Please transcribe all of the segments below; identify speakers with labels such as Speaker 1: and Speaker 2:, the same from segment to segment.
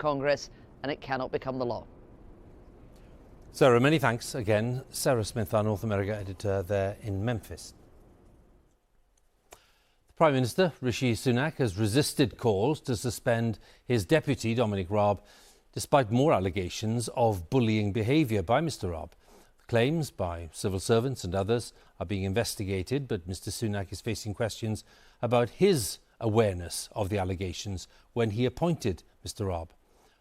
Speaker 1: Congress, and it cannot become the law.
Speaker 2: Sarah, many thanks again. Sarah Smith, our North America editor there in Memphis. The Prime Minister, Rishi Sunak, has resisted calls to suspend his deputy, Dominic Raab, despite more allegations of bullying behaviour by Mr Raab. Claims by civil servants and others are being investigated, but Mr Sunak is facing questions about his awareness of the allegations when he appointed Mr Raab.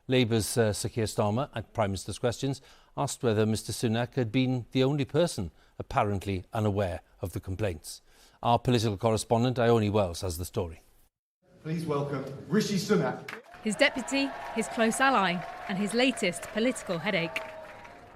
Speaker 2: Labour's Sir Keir Starmer, at Prime Minister's Questions, asked whether Mr Sunak had been the only person apparently unaware of the complaints. Our political correspondent, Ione Wells, has the story.
Speaker 3: Please welcome Rishi Sunak.
Speaker 4: His deputy, his close ally, and his latest political headache.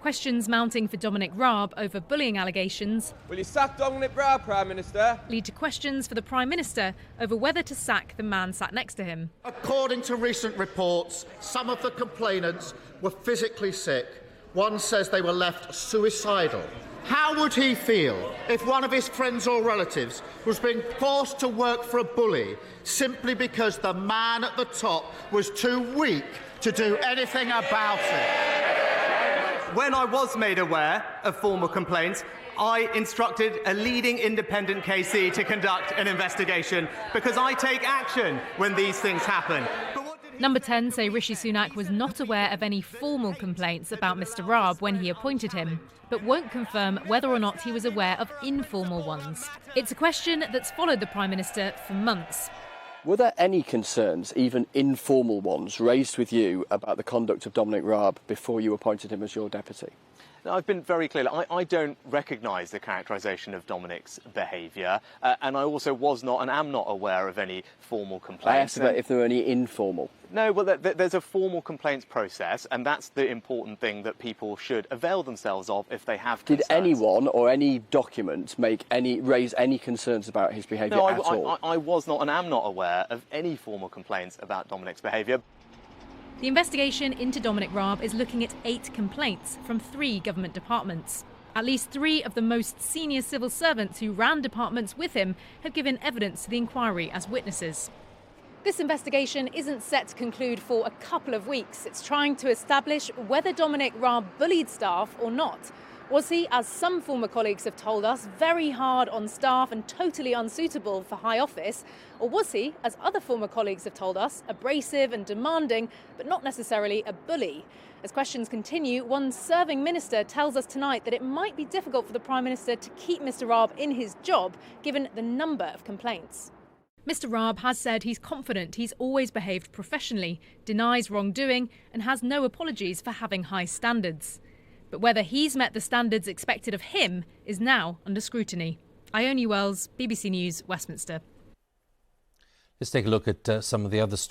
Speaker 4: Questions mounting for Dominic Raab over bullying allegations.
Speaker 5: Will you sack Dominic Raab, Prime Minister?
Speaker 4: Lead to questions for the Prime Minister over whether to sack the man sat next to him.
Speaker 6: According to recent reports, some of the complainants were physically sick. One says they were left suicidal. How would he feel if one of his friends or relatives was being forced to work for a bully simply because the man at the top was too weak to do anything about it?
Speaker 7: When I was made aware of formal complaints, I instructed a leading independent KC to conduct an investigation because I take action when these things happen.
Speaker 4: Number 10 say Rishi Sunak was not aware of any formal complaints about Mr Raab when he appointed him, but won't confirm whether or not he was aware of informal ones. It's a question that's followed the Prime Minister for months.
Speaker 8: Were there any concerns, even informal ones, raised with you about the conduct of Dominic Raab before you appointed him as your deputy?
Speaker 9: Now, I've been very clear. I don't recognise the characterisation of Dominic's behaviour, and I also was not and am not aware of any formal complaints.
Speaker 8: I asked about if there were any informal.
Speaker 9: No, well, there's a formal complaints process, and that's the important thing that people should avail themselves of if they have concerns.
Speaker 8: Did anyone or any document raise any concerns about his behaviour at all?
Speaker 9: I was not and am not aware of any formal complaints about Dominic's behaviour.
Speaker 4: The investigation into Dominic Raab is looking at 8 complaints from 3 government departments. At least 3 of the most senior civil servants who ran departments with him have given evidence to the inquiry as witnesses. This investigation isn't set to conclude for a couple of weeks. It's trying to establish whether Dominic Raab bullied staff or not. Was he, as some former colleagues have told us, very hard on staff and totally unsuitable for high office? Or was he, as other former colleagues have told us, abrasive and demanding, but not necessarily a bully? As questions continue, one serving minister tells us tonight that it might be difficult for the Prime Minister to keep Mr Raab in his job, given the number of complaints. Mr Raab has said he's confident he's always behaved professionally, denies wrongdoing, and has no apologies for having high standards. But whether he's met the standards expected of him is now under scrutiny. Ione Wells, BBC News, Westminster.
Speaker 2: Let's take a look at some of the other stories.